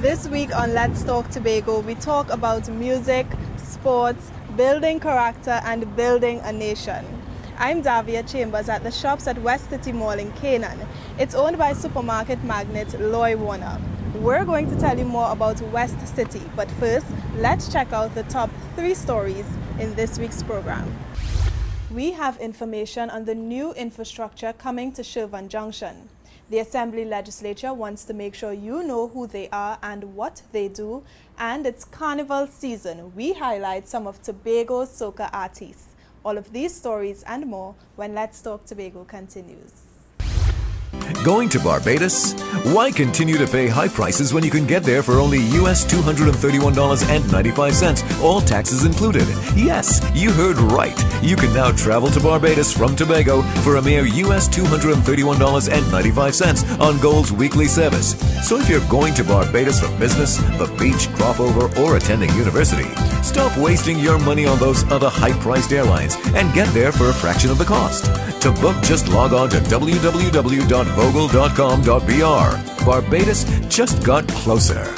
This week on Let's Talk Tobago, we talk about music, sports, building character, and building a nation. I'm Davia Chambers at the shops at West City Mall in Canaan. It's owned by supermarket magnate Loy Warner. We're going to tell you more about West City, but first, let's check out the top 3 stories in this week's program. We have information on the new infrastructure coming to Shervan Junction. The Assembly Legislature wants to make sure you know who they are and what they do, and it's carnival season. We highlight some of Tobago's soca artists. All of these stories and more when Let's Talk Tobago continues. Going to Barbados? Why continue to pay high prices when you can get there for only US $231.95, all taxes included? Yes, you heard right. You can now travel to Barbados from Tobago for a mere US $231.95 on Gold's weekly service. So if you're going to Barbados for business, the beach, crop over, or attending university, stop wasting your money on those other high-priced airlines and get there for a fraction of the cost. To book, just log on to www.vogel.com.br. Barbados just got closer.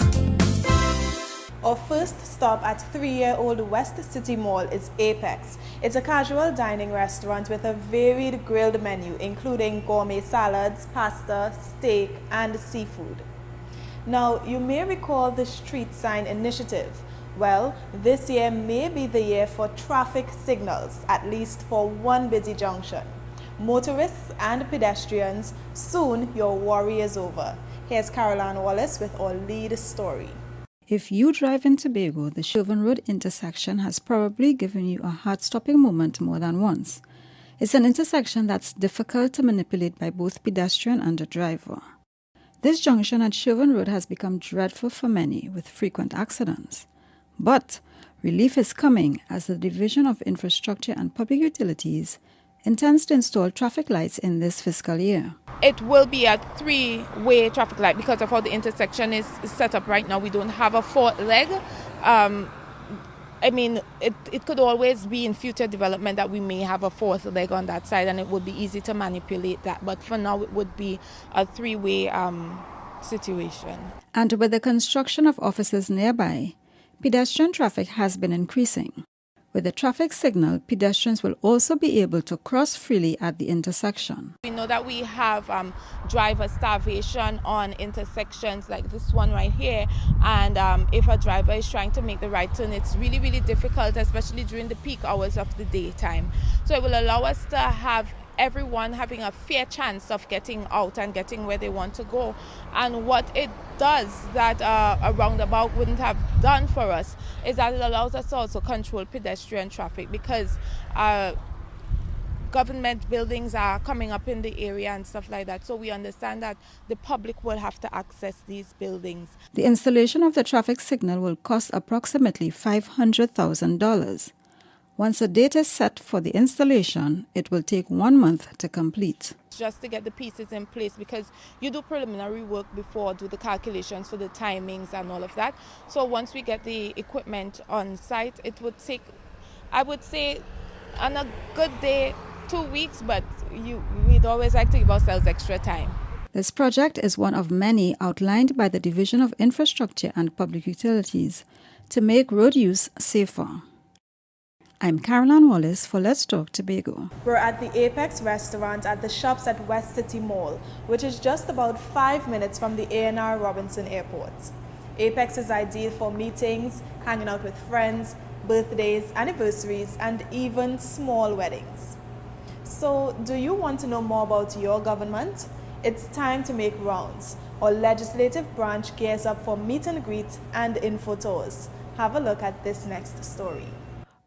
Our first stop at 3-year-old West City Mall is Apex. It's a casual dining restaurant with a varied grilled menu, including gourmet salads, pasta, steak, and seafood. Now, you may recall the street sign initiative. Well, this year may be the year for traffic signals, at least for one busy junction. Motorists and pedestrians, soon your worry is over. Here's Caroline Wallace with our lead story. If you drive in Tobago, the Shervan Road intersection has probably given you a heart-stopping moment more than once. It's an intersection that's difficult to manipulate by both pedestrian and a driver. This junction at Shervan Road has become dreadful for many, with frequent accidents. But relief is coming as the Division of Infrastructure and Public Utilities intends to install traffic lights in this fiscal year. It will be a 3-way traffic light because of how the intersection is set up right now. We don't have a 4th leg. It could always be in future development that we may have a 4th leg on that side, and it would be easy to manipulate that. But for now, it would be a 3-way situation. And with the construction of offices nearby, pedestrian traffic has been increasing. With the traffic signal, pedestrians will also be able to cross freely at the intersection. We know that we have driver starvation on intersections like this one right here, and if a driver is trying to make the right turn, it's really, really difficult, especially during the peak hours of the daytime. So it will allow us to have everyone having a fair chance of getting out and getting where they want to go. And what it does that a roundabout wouldn't have done for us is that it allows us to also control pedestrian traffic, because government buildings are coming up in the area and stuff like that. So we understand that the public will have to access these buildings. The installation of the traffic signal will cost approximately $500,000. Once a date is set for the installation, it will take 1 month to complete. Just to get the pieces in place, because you do preliminary work before, do the calculations for the timings and all of that. So once we get the equipment on site, it would take, I would say, on a good day, 2 weeks, but we'd always like to give ourselves extra time. This project is one of many outlined by the Division of Infrastructure and Public Utilities to make road use safer. I'm Caroline Wallace for Let's Talk Tobago. We're at the Apex restaurant at the shops at West City Mall, which is just about 5 minutes from the A&R Robinson Airport. Apex is ideal for meetings, hanging out with friends, birthdays, anniversaries, and even small weddings. So, do you want to know more about your government? It's time to make rounds. Our legislative branch gears up for meet and greet and info tours. Have a look at this next story.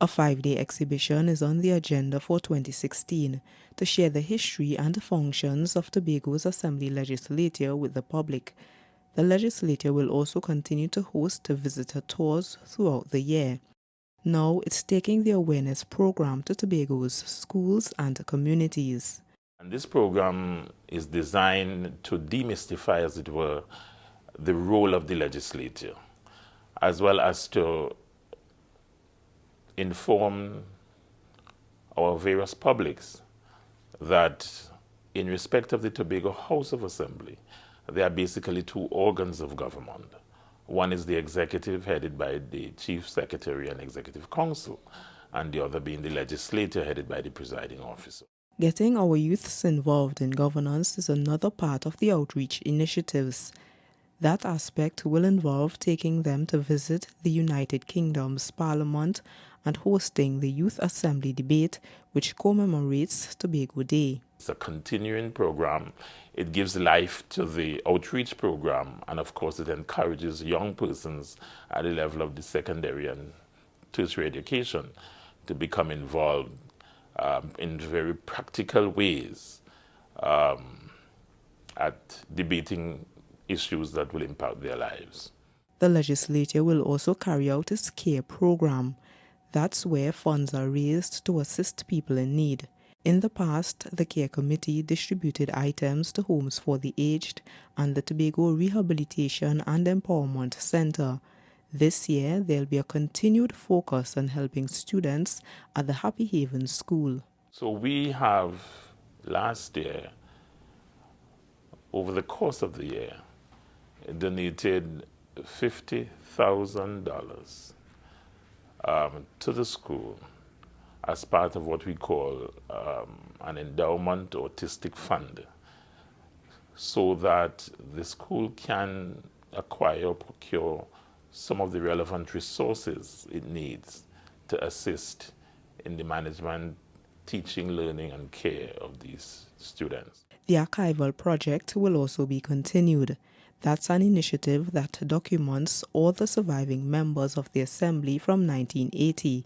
A 5-day exhibition is on the agenda for 2016 to share the history and functions of Tobago's Assembly Legislature with the public. The legislature will also continue to host visitor tours throughout the year. Now it's taking the awareness program to Tobago's schools and communities. And this program is designed to demystify, as it were, the role of the legislature, as well as to inform our various publics that in respect of the Tobago House of Assembly, there are basically 2 organs of government. One is the executive, headed by the chief secretary and executive council, and the other being the legislature, headed by the presiding officer. Getting our youths involved in governance is another part of the outreach initiatives. That aspect will involve taking them to visit the United Kingdom's Parliament and hosting the Youth Assembly debate, which commemorates Tobago Day. It's a continuing program. It gives life to the outreach program, and of course it encourages young persons at the level of the secondary and tertiary education to become involved in very practical ways at debating issues that will impact their lives. The legislature will also carry out its CARE program. That's where funds are raised to assist people in need. In the past, the CARE Committee distributed items to homes for the aged and the Tobago Rehabilitation and Empowerment Center. This year, there'll be a continued focus on helping students at the Happy Haven School. So we have, last year, over the course of the year, donated $50,000 to the school as part of what we call an endowment autistic fund, so that the school can acquire or procure some of the relevant resources it needs to assist in the management, teaching, learning, and care of these students. The archival project will also be continued. That's an initiative that documents all the surviving members of the Assembly from 1980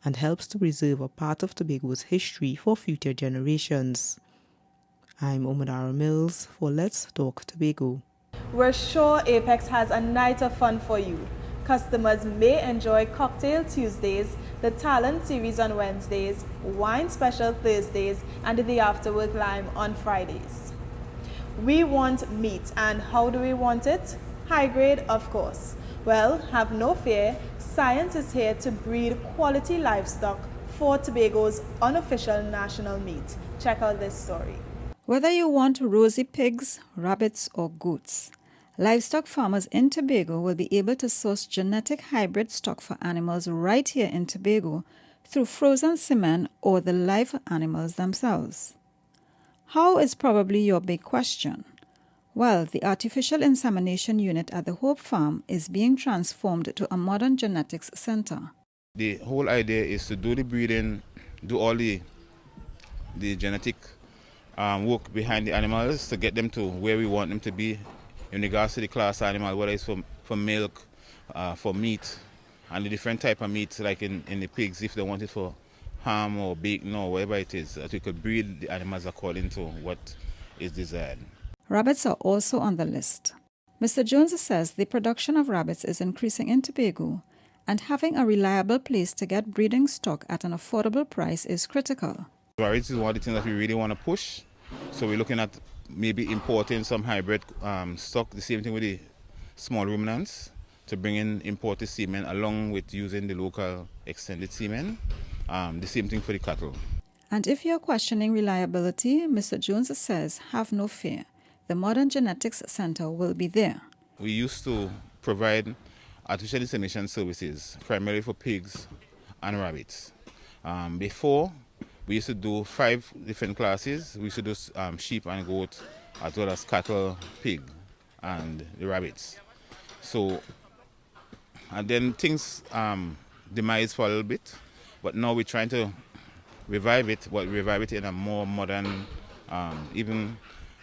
and helps to preserve a part of Tobago's history for future generations. I'm Omadara Mills for Let's Talk Tobago. We're sure Apex has a night of fun for you. Customers may enjoy Cocktail Tuesdays, the Talent Series on Wednesdays, Wine Special Thursdays, and the Afterwork Lime on Fridays. We want meat, and how do we want it? High grade, of course. Well, have no fear, science is here to breed quality livestock for Tobago's unofficial national meat. Check out this story. Whether you want rosy pigs, rabbits, or goats, livestock farmers in Tobago will be able to source genetic hybrid stock for animals right here in Tobago through frozen semen or the live animals themselves. How is probably your big question? Well, the artificial insemination unit at the Hope Farm is being transformed to a modern genetics center. The whole idea is to do the breeding, do all the genetic work behind the animals to get them to where we want them to be in regards to the class animal, whether it's for milk, for meat, and the different type of meat, like in the pigs, if they want it for ham or bacon or whatever it is, that we could breed the animals according to what is desired. Rabbits are also on the list. Mr. Jones says the production of rabbits is increasing in Tobago, and having a reliable place to get breeding stock at an affordable price is critical. Rabbits is one of the things that we really want to push, so we're looking at maybe importing some hybrid stock, the same thing with the small ruminants, to bring in imported semen along with using the local extended semen. The same thing for the cattle. And if you're questioning reliability, Mr. Jones says, have no fear. The Modern Genetics Center will be there. We used to provide artificial insemination services, primarily for pigs and rabbits. Before, we used to do 5 different classes. We used to do sheep and goat, as well as cattle, pig, and the rabbits. So, and then things demise for a little bit, but now we're trying to revive it, but revive it in a more modern, even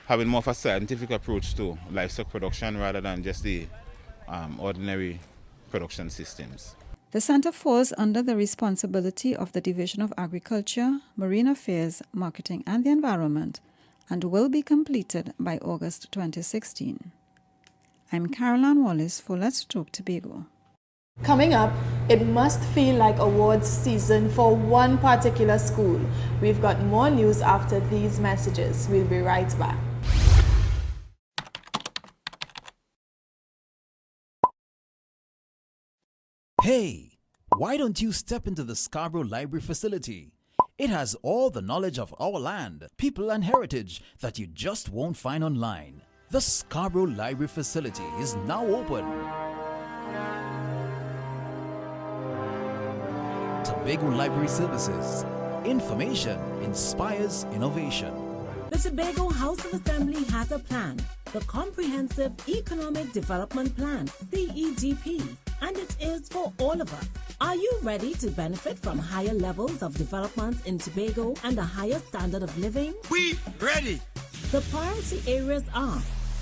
having more of a scientific approach to livestock production rather than just the ordinary production systems. The center falls under the responsibility of the Division of Agriculture, Marine Affairs, Marketing and the Environment, and will be completed by August 2016. I'm Caroline Wallace for Let's Talk Tobago. Coming up, it must feel like awards season for one particular school. We've got more news after these messages. We'll be right back. Hey, why don't you step into the Scarborough Library facility? It has all the knowledge of our land, people and heritage that you just won't find online. The Scarborough Library facility is now open. Tobago Library Services. Information inspires innovation. The Tobago House of Assembly has a plan, the Comprehensive Economic Development Plan, CEDP, and it is for all of us. Are you ready to benefit from higher levels of development in Tobago and a higher standard of living? We ready! The priority areas are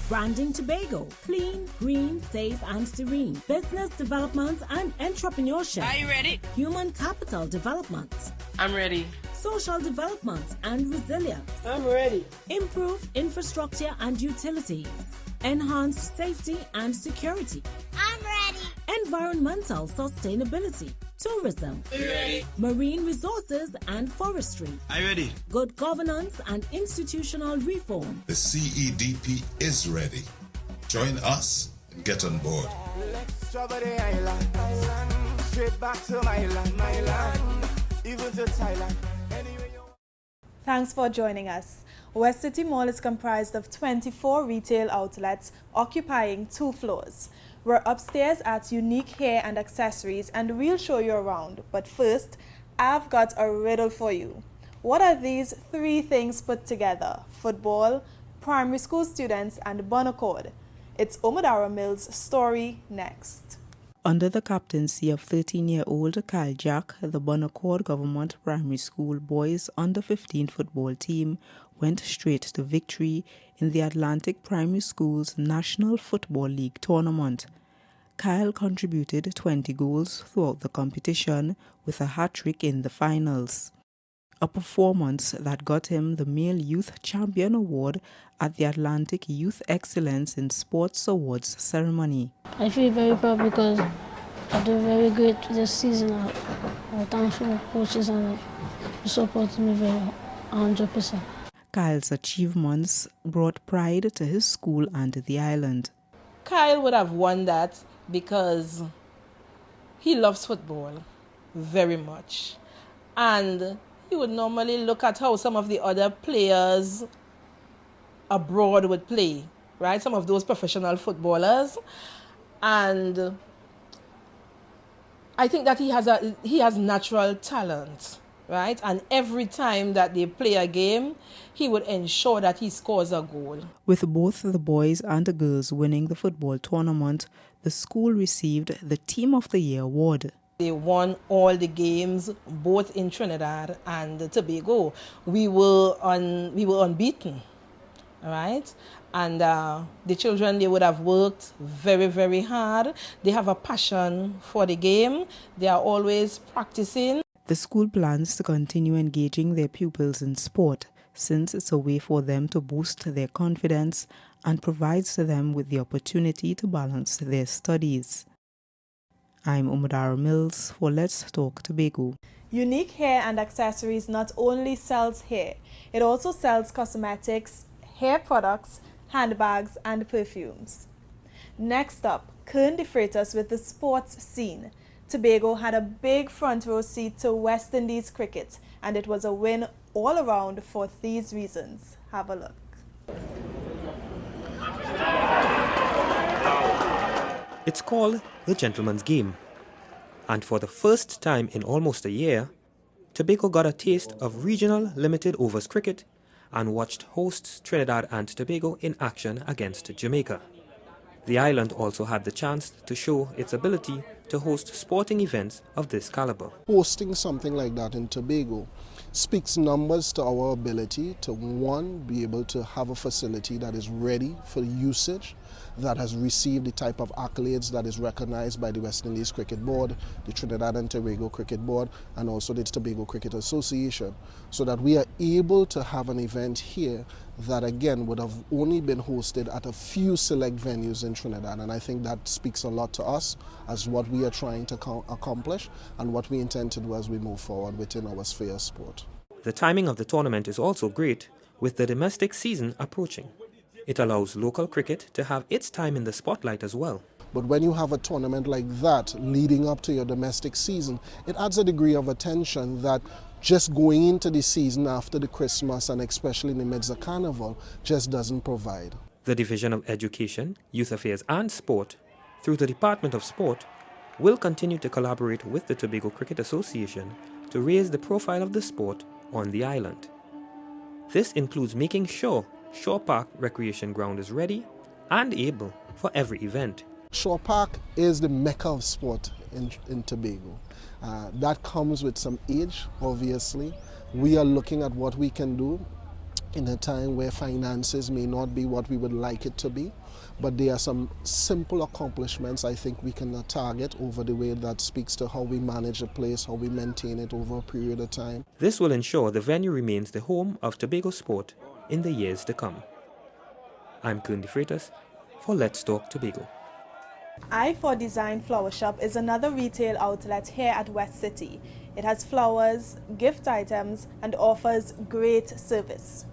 branding Tobago, clean, green, safe and serene, business development and entrepreneurship. Are you ready? Human capital development. I'm ready. Social development and resilience. I'm ready. Improved infrastructure and utilities. Enhanced safety and security. I'm ready. Environmental sustainability. Tourism. Are you ready? Marine resources and forestry. Are you ready? Good governance and institutional reform. The CEDP is ready. Join us and get on board. Let's travel the island, straight back to my land, even to Thailand. Thanks for joining us. West City Mall is comprised of 24 retail outlets occupying 2 floors. We're upstairs at Unique Hair and Accessories and we'll show you around. But first, I've got a riddle for you. What are these 3 things put together? Football, primary school students and Bonaccord. It's Omodara Mills' story next. Under the captaincy of 13-year-old Kyle Jack, the Bonaccord Government Primary School boys under-15 football team went straight to victory in the Atlantic Primary Schools National Football League tournament. Kyle contributed 20 goals throughout the competition with a hat-trick in the finals, a performance that got him the Male Youth Champion Award at the Atlantic Youth Excellence in Sports Awards ceremony. I feel very proud because I did very great this season. I thank for my coaches and they supported me very 100%. Kyle's achievements brought pride to his school and the island. Kyle would have won that because he loves football very much. And he would normally look at how some of the other players abroad would play, right? Some of those professional footballers. And I think that he has natural talent, right? And every time that they play a game, he would ensure that he scores a goal. With both the boys and the girls winning the football tournament, the school received the Team of the Year award. They won all the games, both in Trinidad and Tobago. We were unbeaten, all right? And the children, they would have worked very, very hard. They have a passion for the game. They are always practicing. The school plans to continue engaging their pupils in sport, since it's a way for them to boost their confidence and provides them with the opportunity to balance their studies. I'm Omodara Mills for Let's Talk Tobago. Unique Hair and Accessories not only sells hair, it also sells cosmetics, hair products, handbags and perfumes. Next up, Kern de Freitas with the sports scene. Tobago had a big front row seat to West Indies cricket and it was a win all around for these reasons. Have a look. It's called the Gentleman's Game, and for the first time in almost a year, Tobago got a taste of regional limited overs cricket and watched hosts Trinidad and Tobago in action against Jamaica. The island also had the chance to show its ability to host sporting events of this caliber. Hosting something like that in Tobago speaks numbers to our ability to, one, be able to have a facility that is ready for usage, that has received the type of accolades that is recognized by the West Indies Cricket Board, the Trinidad and Tobago Cricket Board, and also the Tobago Cricket Association, so that we are able to have an event here that again would have only been hosted at a few select venues in Trinidad. And I think that speaks a lot to us as what we are trying to accomplish and what we intend to do as we move forward within our sphere of sport. The timing of the tournament is also great, with the domestic season approaching. It allows local cricket to have its time in the spotlight as well. But when you have a tournament like that leading up to your domestic season, it adds a degree of attention that just going into the season after the Christmas and especially in the midst of Carnival just doesn't provide. The Division of Education, Youth Affairs and Sport, through the Department of Sport, will continue to collaborate with the Tobago Cricket Association to raise the profile of the sport on the island. This includes making sure Shore Park Recreation Ground is ready and able for every event. Shore Park is the mecca of sport in Tobago. That comes with some age, obviously. We are looking at what we can do in a time where finances may not be what we would like it to be, but there are some simple accomplishments I think we can target over the way that speaks to how we manage a place, how we maintain it over a period of time. This will ensure the venue remains the home of Tobago sport in the years to come. I'm Kern Freitas for Let's Talk Tobago. I4 Design Flower Shop is another retail outlet here at West City. It has flowers, gift items, and offers great service.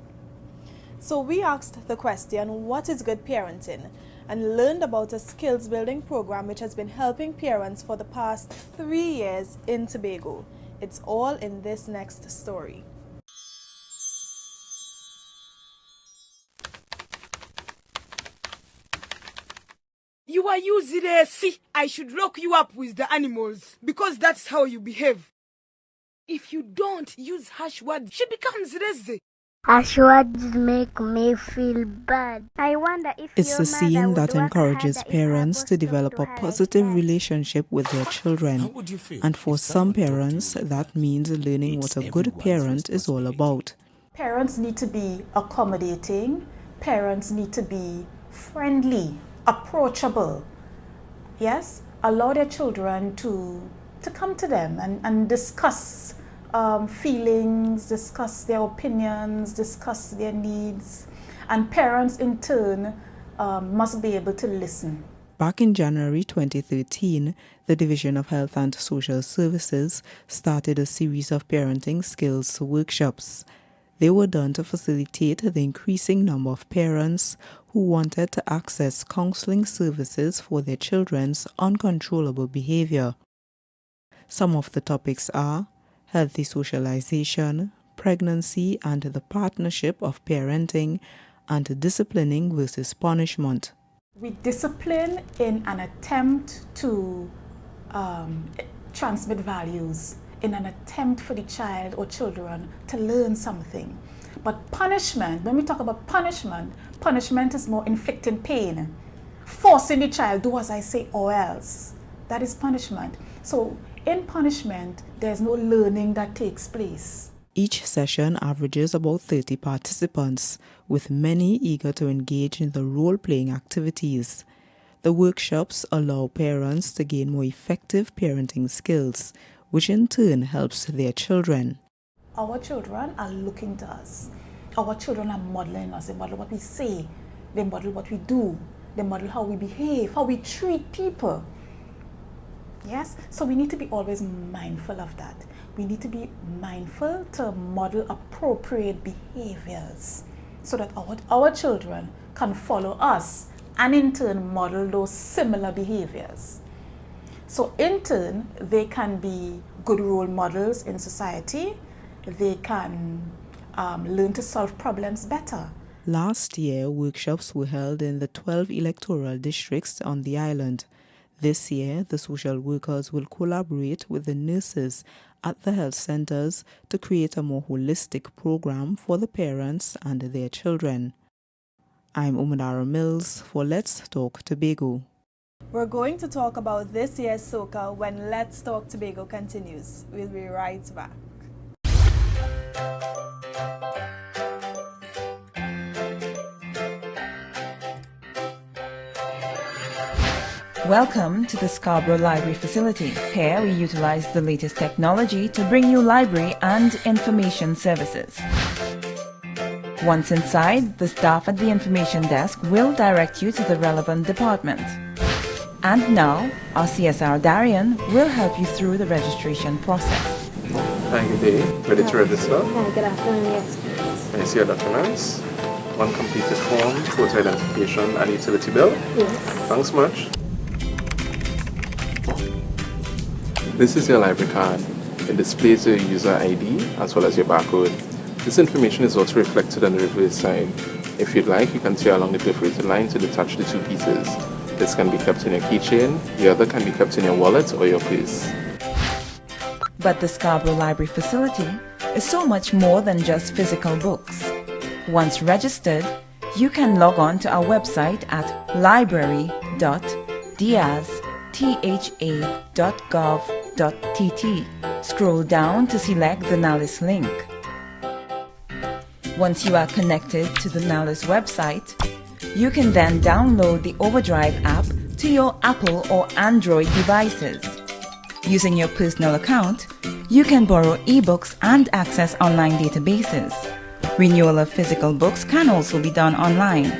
So we asked the question, what is good parenting? And learned about a skills building program which has been helping parents for the past 3 years in Tobago. It's all in this next story. You are using a see, I should lock you up with the animals because that's how you behave. If you don't use harsh words, she becomes lazy. Harsh words make me feel bad. I wonder if it's a scene that encourages parents to develop a positive relationship with their children. And for some parents, that means learning what a good parent is all about. Parents need to be accommodating. Parents need to be friendly, approachable. Yes, allow their children to come to them and discuss feelings, discuss their opinions, discuss their needs, and parents in turn must be able to listen. Back in January 2013, the Division of Health and Social Services started a series of parenting skills workshops. They were done to facilitate the increasing number of parents who wanted to access counseling services for their children's uncontrollable behavior. Some of the topics are healthy socialization, pregnancy and the partnership of parenting, and disciplining versus punishment. We discipline in an attempt to transmit values, in an attempt for the child or children to learn something. But punishment, when we talk about punishment, punishment is more inflicting pain, forcing the child, do as I say or else. That is punishment. So in punishment, there's no learning that takes place. Each session averages about 30 participants, with many eager to engage in the role-playing activities. The workshops allow parents to gain more effective parenting skills, which in turn helps their children. Our children are looking to us. Our children are modeling us. They model what we say. They model what we do. They model how we behave, how we treat people. Yes, so we need to be always mindful of that. We need to be mindful to model appropriate behaviors so that our children can follow us and in turn model those similar behaviors. So in turn, they can be good role models in society. They can learn to solve problems better. Last year, workshops were held in the 12 electoral districts on the island. This year, the social workers will collaborate with the nurses at the health centers to create a more holistic program for the parents and their children. I'm Umadara Mills for Let's Talk Tobago. We're going to talk about this year's soca when Let's Talk Tobago continues. We'll be right back. Welcome to the Scarborough Library facility. Here we utilize the latest technology to bring you library and information services. Once inside, the staff at the information desk will direct you to the relevant department. And now, our CSR Darian will help you through the registration process. Hi, good day. Ready to register? Hi, good afternoon, yes, please. May I see your documents? One completed form, photo identification, and utility bill? Yes. Thanks much. This is your library card. It displays your user ID as well as your barcode. This information is also reflected on the reverse side. If you'd like, you can tear along the perforated line to detach the two pieces. This can be kept in your keychain, the other can be kept in your wallet or your purse. But the Scarborough Library facility is so much more than just physical books. Once registered, you can log on to our website at library.diaz.gov.tt. Scroll down to select the NALIS link. Once you are connected to the NALIS website, you can then download the Overdrive app to your Apple or Android devices. Using your personal account, you can borrow ebooks and access online databases. Renewal of physical books can also be done online.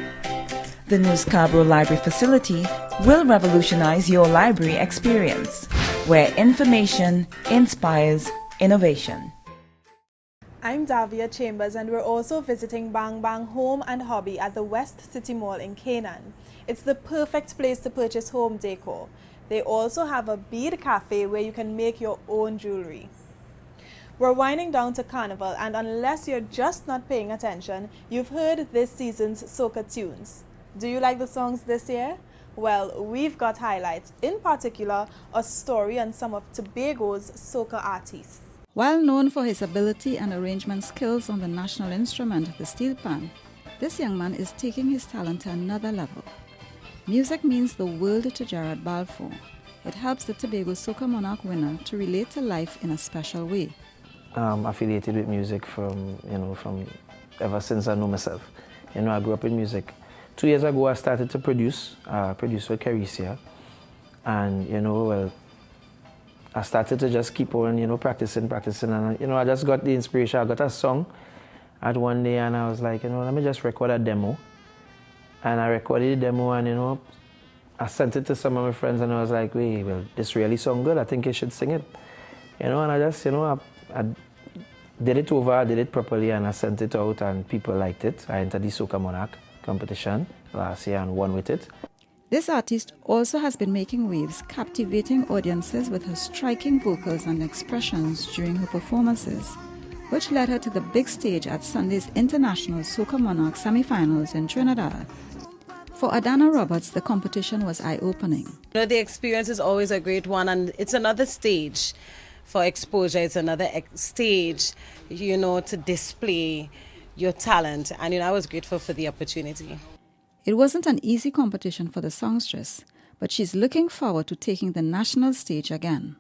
The new Scarborough Library facility will revolutionize your library experience, where information inspires innovation. I'm Davia Chambers, and we're also visiting Bang Bang Home and Hobby at the West City Mall in Canaan. It's the perfect place to purchase home decor. They also have a bead cafe where you can make your own jewelry. We're winding down to Carnival, and unless you're just not paying attention, you've heard this season's soca tunes. Do you like the songs this year? Well, we've got highlights, in particular, a story on some of Tobago's soca artists. While known for his ability and arrangement skills on the national instrument, the steel pan, this young man is taking his talent to another level. Music means the world to Gerard Balfour. It helps the Tobago Soca Monarch winner to relate to life in a special way. I'm affiliated with music from ever since I know myself. I grew up in music. 2 years ago, I started to produce for Caricia, and I started to just keep on, practicing, and I just got the inspiration. I got a song at one day, and I was like, let me just record a demo. And I recorded the demo, and I sent it to some of my friends, and I was like, wait, well, this really sounds good. I think you should sing it. And I just, I did it over, I did it properly, and I sent it out, and people liked it. I entered the Soca Monarch competition last year and won with it. This artist also has been making waves, captivating audiences with her striking vocals and expressions during her performances, which led her to the big stage at Sunday's International Soca Monarch semi-finals in Trinidad. For Adana Roberts, the competition was eye-opening. The experience is always a great one, and it's another stage for exposure. It's another stage, to display your talent, and I was grateful for the opportunity. It wasn't an easy competition for the songstress, but she's looking forward to taking the national stage again.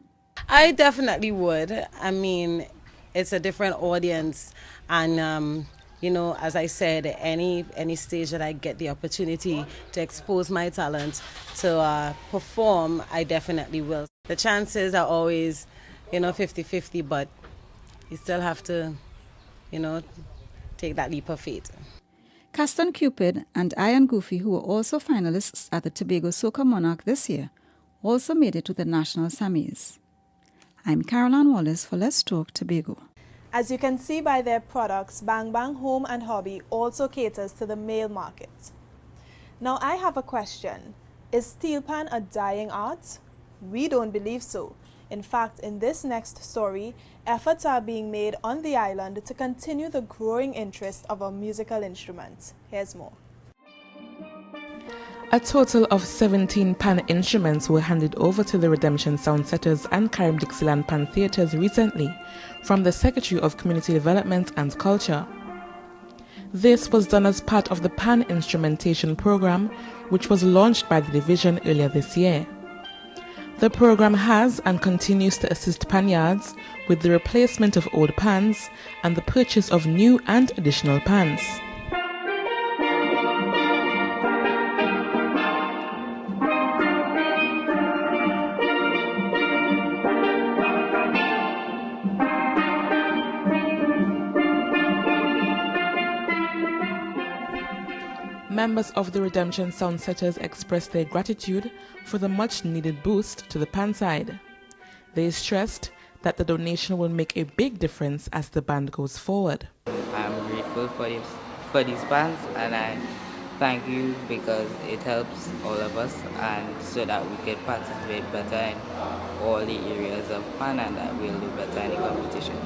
I definitely would. I mean, it's a different audience, and as I said, any stage that I get the opportunity to expose my talent, to perform, I definitely will. The chances are always 50-50, but you still have to take that leap of faith. Caston Cupid and Ian Goofy, who were also finalists at the Tobago Soca Monarch this year, also made it to the national semis. I'm Caroline Wallace for Let's Talk Tobago. As you can see by their products, Bang Bang Home and Hobby also caters to the male market. Now I have a question. Is steel pan a dying art? We don't believe so. In fact, in this next story, efforts are being made on the island to continue the growing interest of a musical instrument. Here's more. A total of 17 pan instruments were handed over to the Redemption Soundsetters and Carib Dixieland Pan Theatres recently from the Secretary of Community Development and Culture. This was done as part of the Pan Instrumentation Program, which was launched by the division earlier this year. The program has and continues to assist panyards with the replacement of old pans and the purchase of new and additional pans. Members of the Redemption Soundsetters expressed their gratitude for the much-needed boost to the pan side. They stressed that the donation will make a big difference as the band goes forward. I'm grateful for these pans, and I thank you because it helps all of us, and so that we can participate better in all the areas of pan, and that we'll do better in the competition.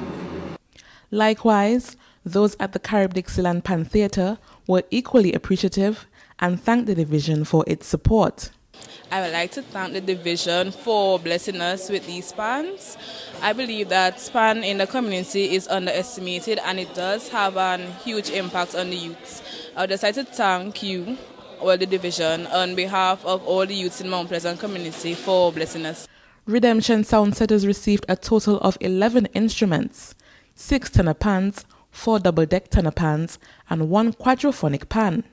Likewise, those at the Carib Dixieland Pan Theatre were equally appreciative and thanked the division for its support. I would like to thank the division for blessing us with these spans. I believe that span in the community is underestimated and it does have a huge impact on the youths. I would just like to thank you, the division, on behalf of all the youths in Mount Pleasant community for blessing us. Redemption Sound Setters received a total of 11 instruments, 6 tenor pans, 4 double-deck tenor pans, and 1 quadrophonic pan,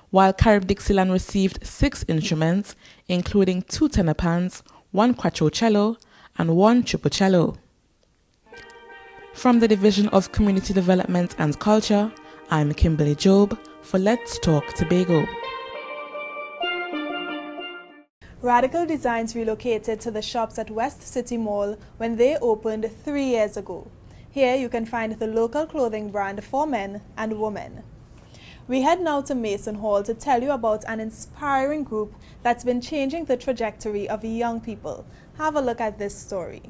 while Carib Dixieland received 6 instruments, including 2 tenor pans, 1 quattro cello, and 1 triple cello. From the Division of Community Development and Culture, I'm Kimberly Job for Let's Talk Tobago. Radical Designs relocated to the shops at West City Mall when they opened 3 years ago. Here you can find the local clothing brand for men and women. We head now to Mason Hall to tell you about an inspiring group that's been changing the trajectory of young people. Have a look at this story.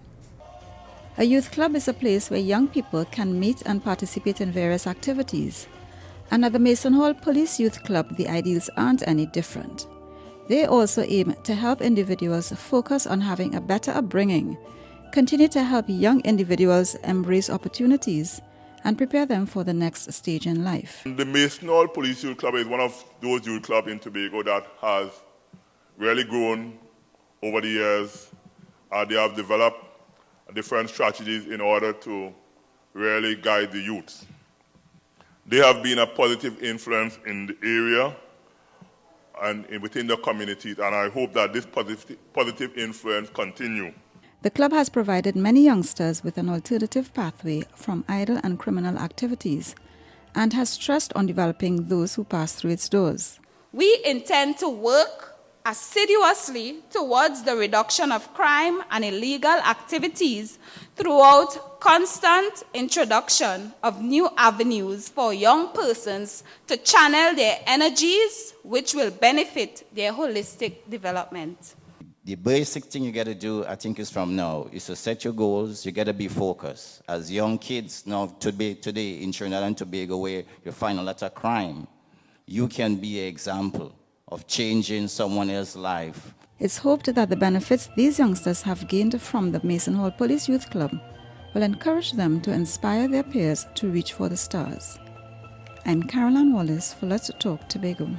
A youth club is a place where young people can meet and participate in various activities. And at the Mason Hall Police Youth Club, the ideals aren't any different. They also aim to help individuals focus on having a better upbringing, continue to help young individuals embrace opportunities, and prepare them for the next stage in life. The Mason Hall Police Youth Club is one of those youth clubs in Tobago that has really grown over the years. They have developed different strategies in order to really guide the youth. They have been a positive influence in the area and within the communities, and I hope that this positive influence continue. The club has provided many youngsters with an alternative pathway from idle and criminal activities and has stressed on developing those who pass through its doors. We intend to work assiduously towards the reduction of crime and illegal activities throughout constant introduction of new avenues for young persons to channel their energies, which will benefit their holistic development. The basic thing you got to do, I think, is from now, is to set your goals. You got to be focused. As young kids now, today in Trinidad and Tobago, where you find a lot of crime, you can be an example of changing someone else's life. It's hoped that the benefits these youngsters have gained from the Mason Hall Police Youth Club will encourage them to inspire their peers to reach for the stars. I'm Caroline Wallace for Let's Talk Tobago.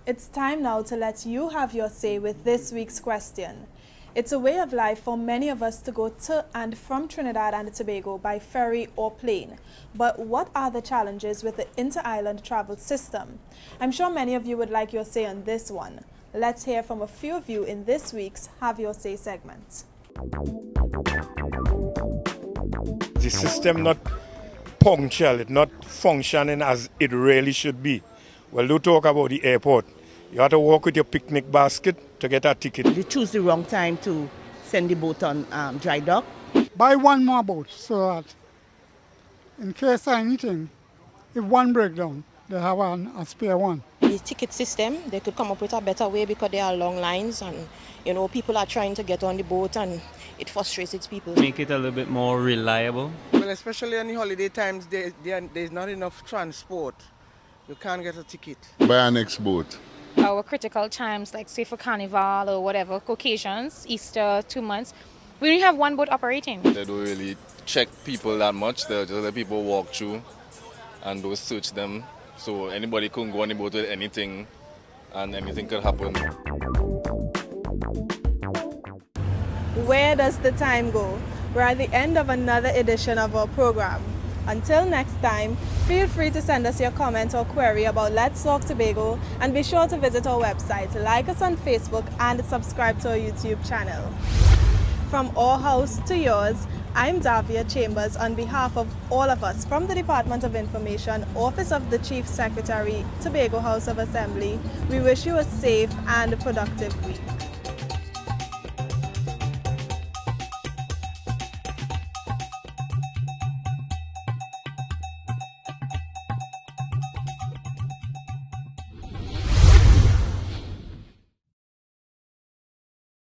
It's time now to let you have your say with this week's question. It's a way of life for many of us to go to and from Trinidad and Tobago by ferry or plane. But what are the challenges with the inter-island travel system? I'm sure many of you would like your say on this one. Let's hear from a few of you in this week's Have Your Say segment. The system not punctual, it's not functioning as it really should be. Well, don't talk about the airport. You have to walk with your picnic basket to get a ticket. You choose the wrong time to send the boat on dry dock. Buy one more boat so that in case of anything, if one breaks down, they have a spare one. The ticket system, they could come up with a better way because there are long lines and, people are trying to get on the boat and it frustrates people. Make it a little bit more reliable. Well, especially on the holiday times, there's not enough transport. You can't get a ticket. Buy our next boat. Our critical times, like say for Carnival or whatever, occasions, Easter, 2 months, we only have one boat operating. They don't really check people that much. They just let people walk through and don't search them. So anybody can go on the boat with anything and anything could happen. Where does the time go? We're at the end of another edition of our program. Until next time, feel free to send us your comment or query about Let's Talk Tobago and be sure to visit our website, like us on Facebook and subscribe to our YouTube channel. From our house to yours, I'm Davia Chambers on behalf of all of us from the Department of Information, Office of the Chief Secretary, Tobago House of Assembly. We wish you a safe and productive week.